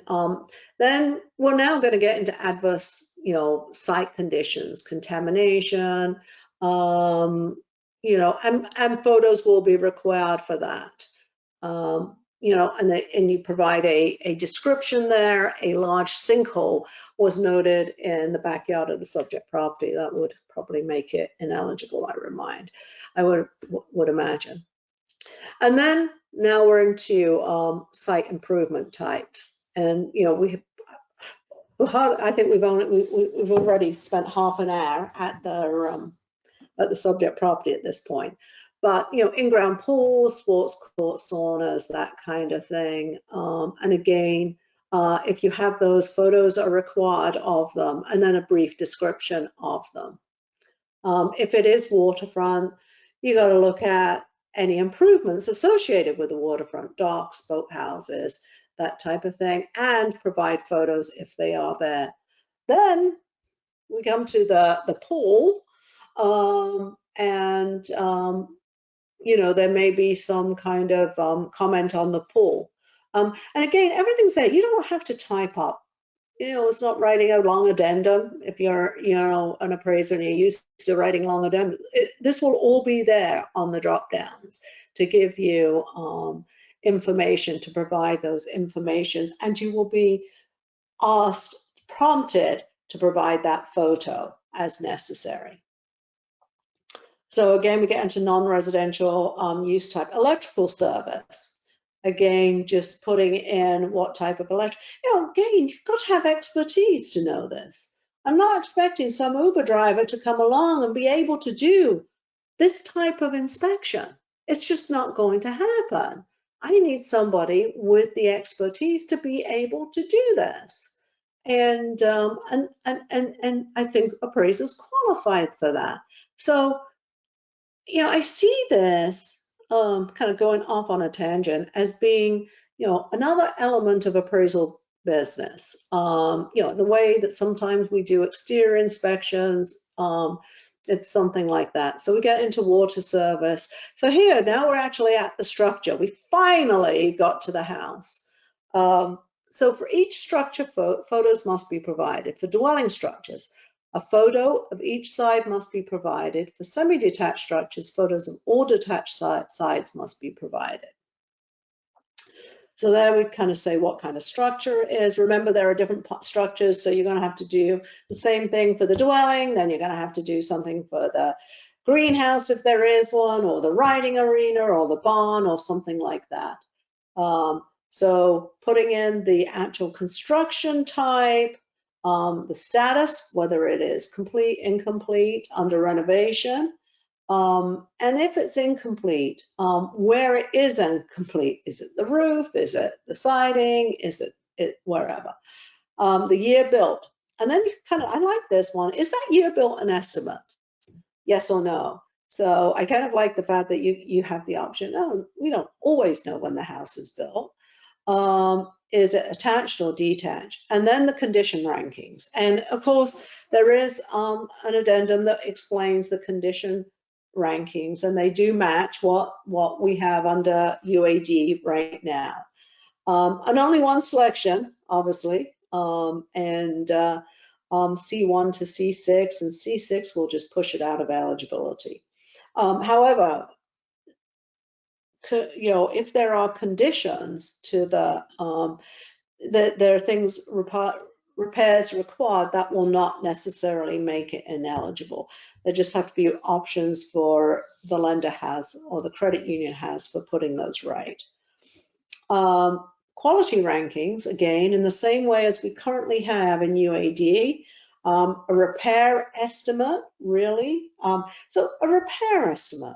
Then we're now going to get into adverse, you know, site conditions, contamination, you know, and photos will be required for that. You know, and you provide a description there. A large sinkhole was noted in the backyard of the subject property. That would probably make it ineligible, I would imagine. And then now we're into site improvement types. And, you know, I think we've already spent half an hour at the subject property at this point. But in-ground pools, sports courts, saunas, that kind of thing. And again, if you have those, photos are required of them, and then a brief description of them. If it is waterfront, you got to look at any improvements associated with the waterfront, docks, boathouses, that type of thing, and provide photos if they are there. Then we come to the pool, and there may be some kind of comment on the pool. And again, everything's there. You don't have to type up. It's not writing a long addendum. If you're, an appraiser and you're used to writing long addendums, this will all be there on the drop downs to give you information, to provide those informations, and you will be prompted to provide that photo as necessary. So again, we get into non-residential use type. Electrical service. Again, just putting in what type of electric. Again, you've got to have expertise to know this. I'm not expecting some Uber driver to come along and be able to do this type of inspection. It's just not going to happen. I need somebody with the expertise to be able to do this. And I think appraisers qualified for that. So, I see this kind of going off on a tangent as being, another element of appraisal business. The way that sometimes we do exterior inspections, it's something like that. So we get into water service. So here, now we're actually at the structure. We finally got to the house. So for each structure, photos must be provided. For dwelling structures, a photo of each side must be provided. For semi-detached structures, photos of all detached sides must be provided. So there we kind of say what kind of structure it is. Remember, there are different structures, so you're going to have to do the same thing for the dwelling, then you're going to have to do something for the greenhouse if there is one, or the riding arena, or the barn, or something like that. So putting in the actual construction type, the status, whether it is complete, incomplete, under renovation, and if it's incomplete, where it is incomplete. Is it the roof? Is it the siding? Is it wherever? The year built. And then you I like this one. Is that year built an estimate? Yes or no? So I kind of like the fact that you have the option. Oh, we don't always know when the house is built. Is it attached or detached? And then the condition rankings. And of course, there is an addendum that explains the condition rankings, and they do match what we have under UAD right now. And only one selection, obviously, and C1 to C6, and C6 will just push it out of eligibility. However, if there are conditions to there are things, repairs required, that will not necessarily make it ineligible. There just have to be options for the lender has, or the credit union has, for putting those right. Quality rankings, again, in the same way as we currently have in UAD, a repair estimate, really. So a repair estimate.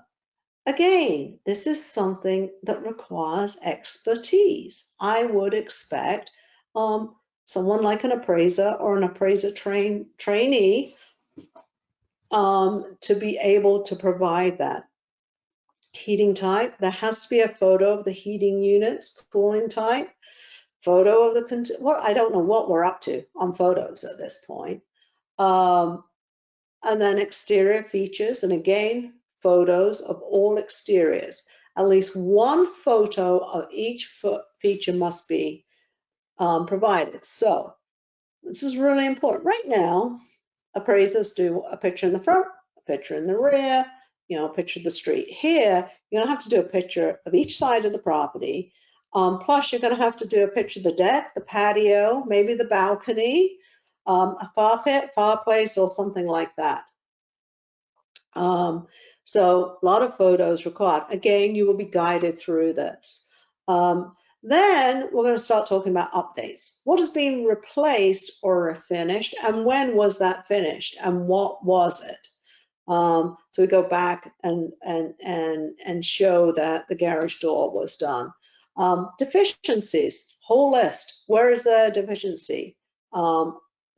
Again, this is something that requires expertise. I would expect someone like an appraiser or an appraiser trainee to be able to provide that. Heating type, there has to be a photo of the heating units. Cooling type, photo of the, well, I don't know what we're up to on photos at this point. And then exterior features, and again, photos of all exteriors. At least one photo of each feature must be provided. So this is really important. Right now, appraisers do a picture in the front, a picture in the rear, a picture of the street. Here, you're gonna have to do a picture of each side of the property. Plus, you're gonna have to do a picture of the deck, the patio, maybe the balcony, a fire pit, fireplace, or something like that. So a lot of photos required. Again, you will be guided through this. Then we're going to start talking about updates. What has been replaced or finished, and when was that finished, and what was it? So we go back and show that the garage door was done. Deficiencies, whole list. Where is the deficiency?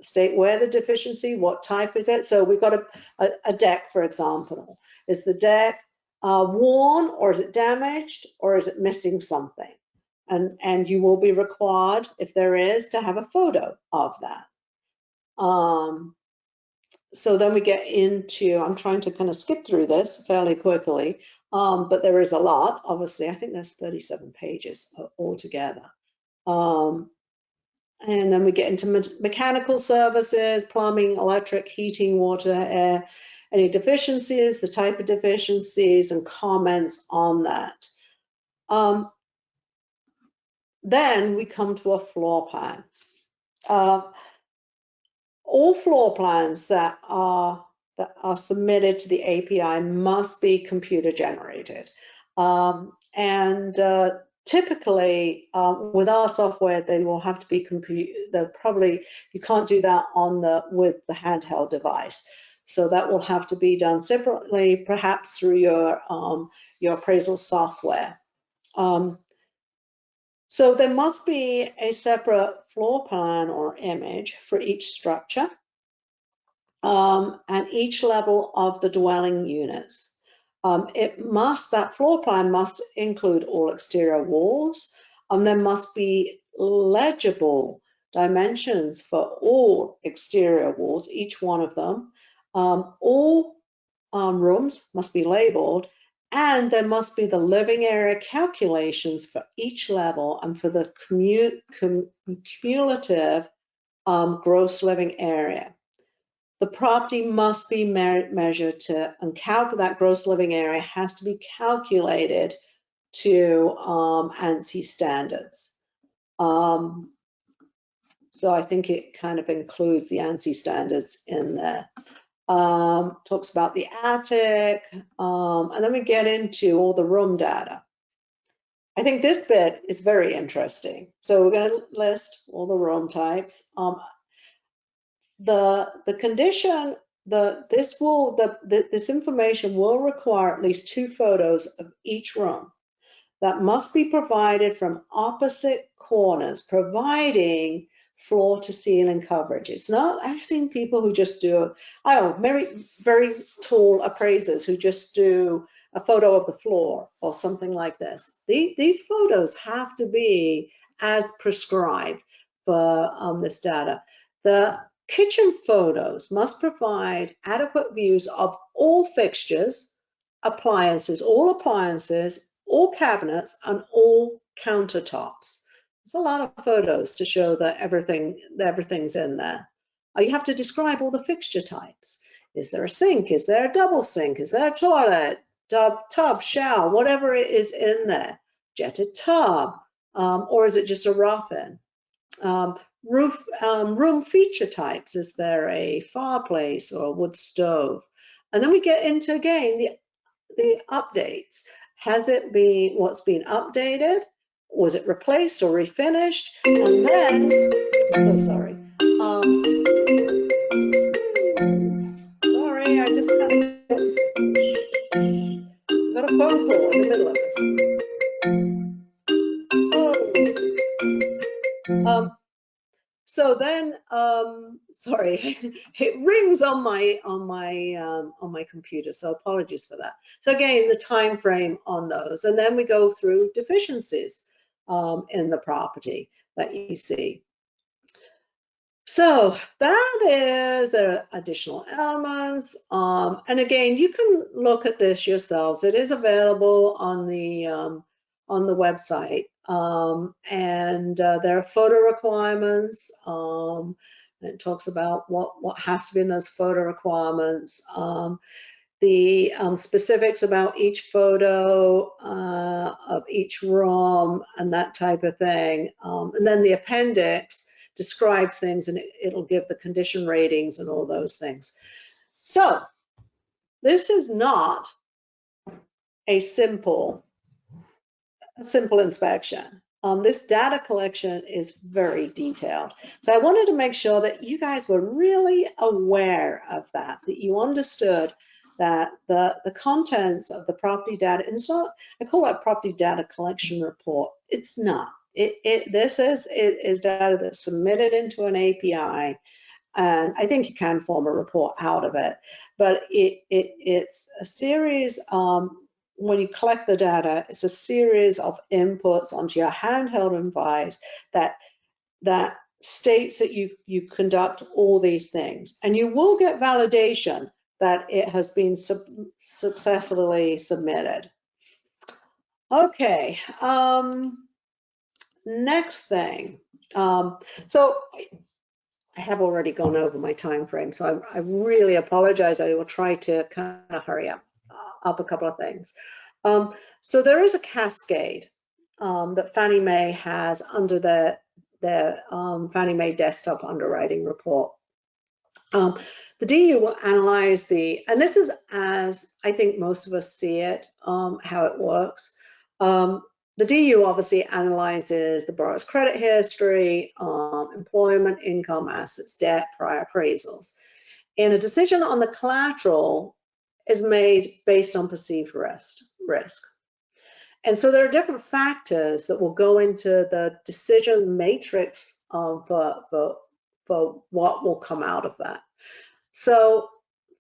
State where the deficiency, what type is it? So we've got a deck, for example. Is the deck worn, or is it damaged, or is it missing something? And you will be required, if there is, to have a photo of that. So then we get into, I'm trying to kind of skip through this fairly quickly, but there is a lot, obviously. I think there's 37 pages altogether. And then we get into mechanical services, plumbing, electric, heating, water, air, any deficiencies, the type of deficiencies, and comments on that. Then we come to a floor plan. All floor plans that are submitted to the API must be computer generated. Typically, with our software, they will have to be you can't do that with the handheld device. So that will have to be done separately, perhaps through your appraisal software. So there must be a separate floor plan or image for each structure and each level of the dwelling units. That floor plan must include all exterior walls, and there must be legible dimensions for all exterior walls, each one of them. All rooms must be labeled, and there must be the living area calculations for each level and for the cumulative gross living area. The property must be measured to, and that gross living area has to be calculated to ANSI standards. So I think it kind of includes the ANSI standards in there. Talks about the attic, and then we get into all the room data. I think this bit is very interesting. So we're going to list all the room types. The condition, this information will require at least 2 photos of each room that must be provided from opposite corners, providing floor to ceiling coverage. It's not, I've seen people who just do, very, very tall appraisers who just do a photo of the floor or something like this. These photos have to be as prescribed for this data. The kitchen photos must provide adequate views of all fixtures, appliances, all cabinets, and all countertops. It's a lot of photos to show that everything's in there. You have to describe all the fixture types. Is there a sink? Is there a double sink? Is there a toilet, tub, shower, whatever it is in there? Jetted tub, or is it just a rough-in? Room feature types. Is there a fireplace or a wood stove? And then we get into, again, the updates. Has it been, what's been updated? Was it replaced or refinished? And then, I'm so sorry. Sorry, I just got a phone call in the middle of this. So then, sorry, it rings on my computer, so apologies for that. So again, the time frame on those, and then we go through deficiencies in the property that you see. So there are additional elements, and again, you can look at this yourselves. It is available on the website. And there are photo requirements. And it talks about what has to be in those photo requirements. The specifics about each photo of each room and that type of thing. And then the appendix describes things, and it'll give the condition ratings and all those things. So this is not a simple inspection. this data collection is very detailed. So I wanted to make sure that you guys were really aware of that you understood that the contents of the property data, and it's not, I call it property data collection report. It's not. This is data that's submitted into an API, and I think you can form a report out of it. But it's a series. When you collect the data, it's a series of inputs onto your handheld device that states that you conduct all these things, and you will get validation that it has been successfully submitted. Okay, next thing. So I have already gone over my time frame, so I really apologize. I will try to kind of hurry up a couple of things. So there is a cascade that Fannie Mae has under their Fannie Mae desktop underwriting report. The DU will analyze and this is as I think most of us see it, how it works. The DU obviously analyzes the borrower's credit history, employment, income, assets, debt, prior appraisals. And a decision on the collateral is made based on perceived risk. And so there are different factors that will go into the decision matrix for what will come out of that. So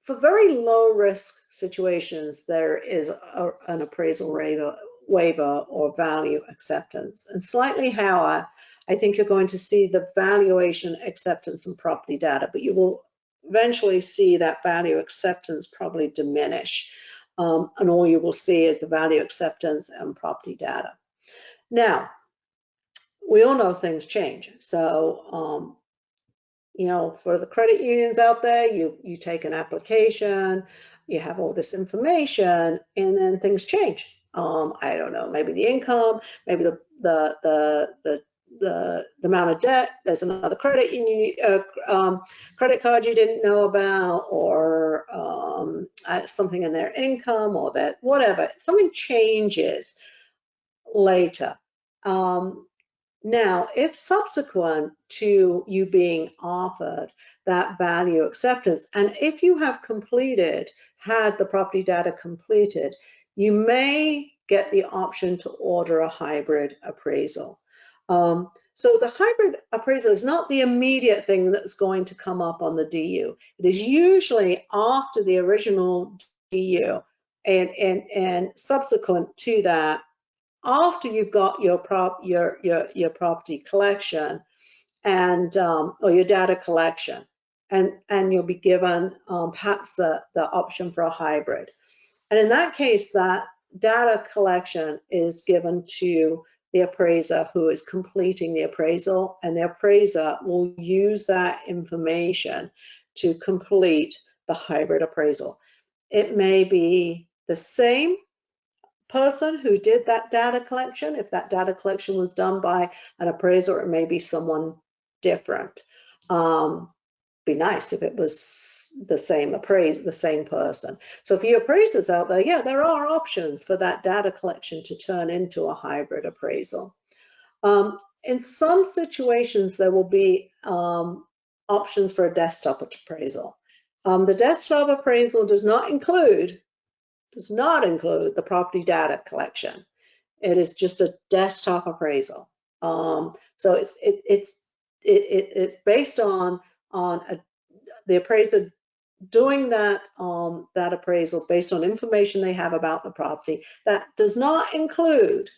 for very low risk situations, there is an appraisal waiver or value acceptance. And slightly higher, I think you're going to see the valuation acceptance and property data, but you will eventually see that value acceptance probably diminish. And all you will see is the value acceptance and property data. Now, we all know things change. So, you know, for the credit unions out there, you take an application, you have all this information, and then things change. I don't know, maybe the income, maybe the amount of debt, there's another credit union, credit card you didn't know about, or something in their income, or that whatever, something changes later. Now, if subsequent to you being offered that value acceptance, and if you have had the property data completed, you may get the option to order a hybrid appraisal. So the hybrid appraisal is not the immediate thing that's going to come up on the DU. It is usually after the original DU and subsequent to that, after you've got your property collection and or your data collection, and you'll be given perhaps the option for a hybrid. And in that case, that data collection is given to the appraiser who is completing the appraisal, and the appraiser will use that information to complete the hybrid appraisal. It may be the same person who did that data collection. If that data collection was done by an appraiser, it may be someone different. Be nice if it was the same person. So for your appraisers out there, yeah, there are options for that data collection to turn into a hybrid appraisal. In some situations, there will be options for a desktop appraisal. The desktop appraisal does not include the property data collection. It is just a desktop appraisal. So it's based on the appraiser doing that appraisal based on information they have about the property. That does not include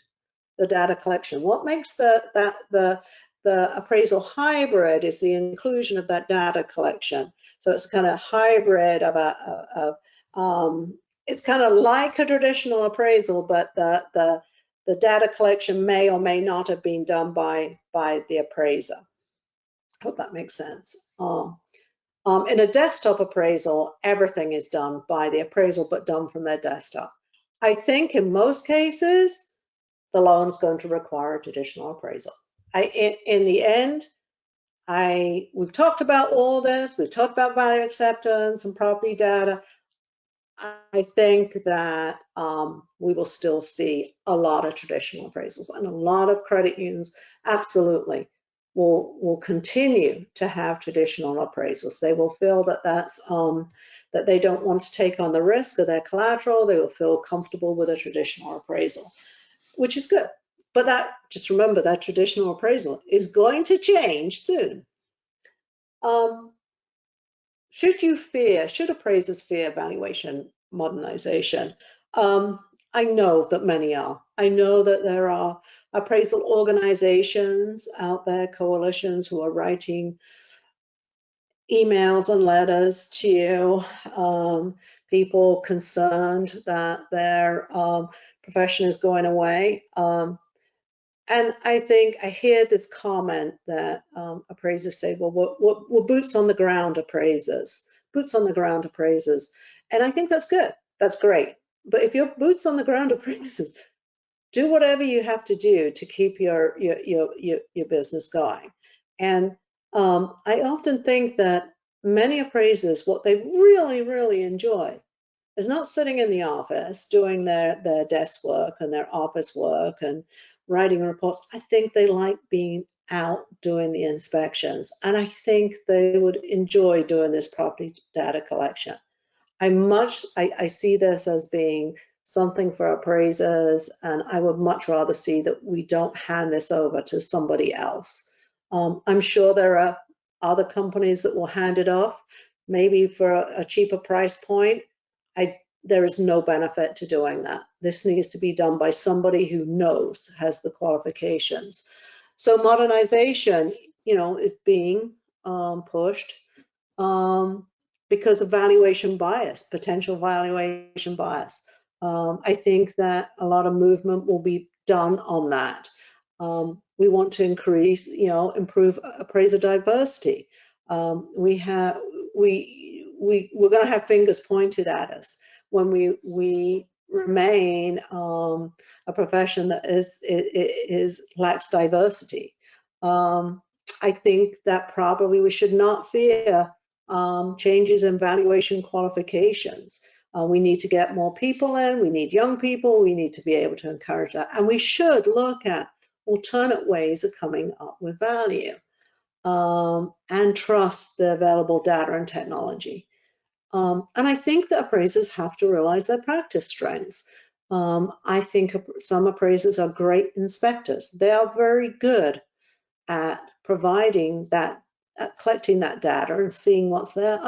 the data collection. What makes the appraisal hybrid is the inclusion of that data collection. So it's kind of hybrid of it's kind of like a traditional appraisal, but the data collection may or may not have been done by the appraiser. I hope that makes sense. In a desktop appraisal, everything is done by the appraisal, but done from their desktop. I think in most cases, the loan's going to require a traditional appraisal. In the end, we've talked about all this. We've talked about value acceptance and property data. I think that we will still see a lot of traditional appraisals, and a lot of credit unions absolutely will continue to have traditional appraisals. They will feel that that they don't want to take on the risk of their collateral. They will feel comfortable with a traditional appraisal, which is good. But just remember that traditional appraisal is going to change soon. Should appraisers fear valuation modernization? I know that many are. I know that there are appraisal organizations out there, coalitions, who are writing emails and letters to you, people concerned that their profession is going away. And I think I hear this comment that appraisers say, well, we're boots on the ground appraisers, boots on the ground appraisers. And I think that's good. That's great. But if you're boots on the ground appraisers, do whatever you have to do to keep your business going. And I often think that many appraisers, what they really, really enjoy is not sitting in the office doing their desk work and their office work and writing reports. I think they like being out doing the inspections, and I think they would enjoy doing this property data collection. I see this as being something for appraisers, and I would much rather see that we don't hand this over to somebody else. I'm sure there are other companies that will hand it off, maybe for a cheaper price point. There is no benefit to doing that. This needs to be done by somebody who knows, has the qualifications. So modernization, is being pushed because of valuation bias, potential valuation bias. I think that a lot of movement will be done on that. We want to increase, improve appraiser diversity. We're going to have fingers pointed at us when we remain a profession that lacks diversity. I think that probably we should not fear changes in valuation qualifications. We need to get more people in, we need young people, we need to be able to encourage that. And we should look at alternate ways of coming up with value and trust the available data and technology. And I think that appraisers have to realize their practice strengths. I think some appraisers are great inspectors. They are very good at providing that, at collecting that data and seeing what's there.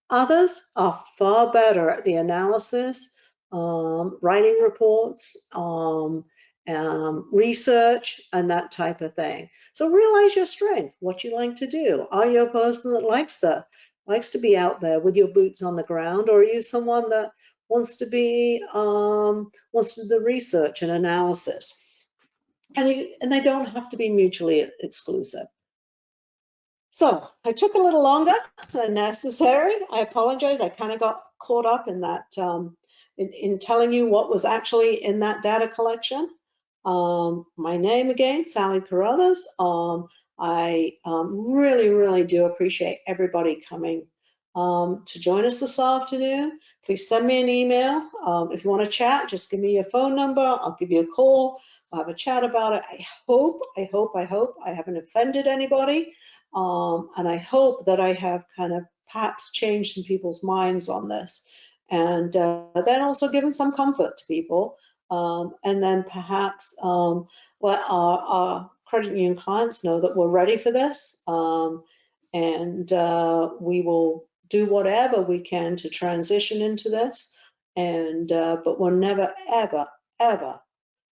Others are far better at the analysis, writing reports, research, and that type of thing. So realize your strength, what you like to do. Are you a person that likes to be out there with your boots on the ground, or are you someone that wants to do the research and analysis? And they don't have to be mutually exclusive. So I took a little longer than necessary. I apologize. I kind of got caught up in that, in telling you what was actually in that data collection. My name again, Sally Carruthers. I really, really do appreciate everybody coming to join us this afternoon. Please send me an email. If you want to chat, just give me your phone number. I'll give you a call. We'll have a chat about it. I hope I haven't offended anybody. And I hope that I have kind of perhaps changed some people's minds on this, and then also given some comfort to people. And then perhaps let our credit union clients know that we're ready for this, and we will do whatever we can to transition into this. And but we're never, ever, ever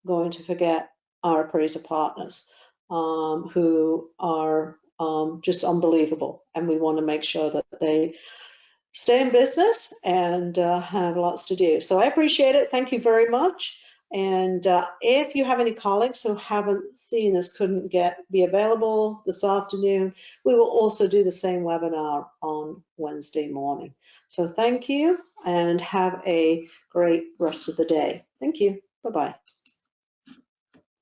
going to forget our appraiser partners, who are just unbelievable, and we want to make sure that they stay in business and have lots to do. So I appreciate it. Thank you very much. And if you have any colleagues who haven't seen this, couldn't be available this afternoon, we will also do the same webinar on Wednesday morning. So thank you, and have a great rest of the day. Thank you. Bye-bye.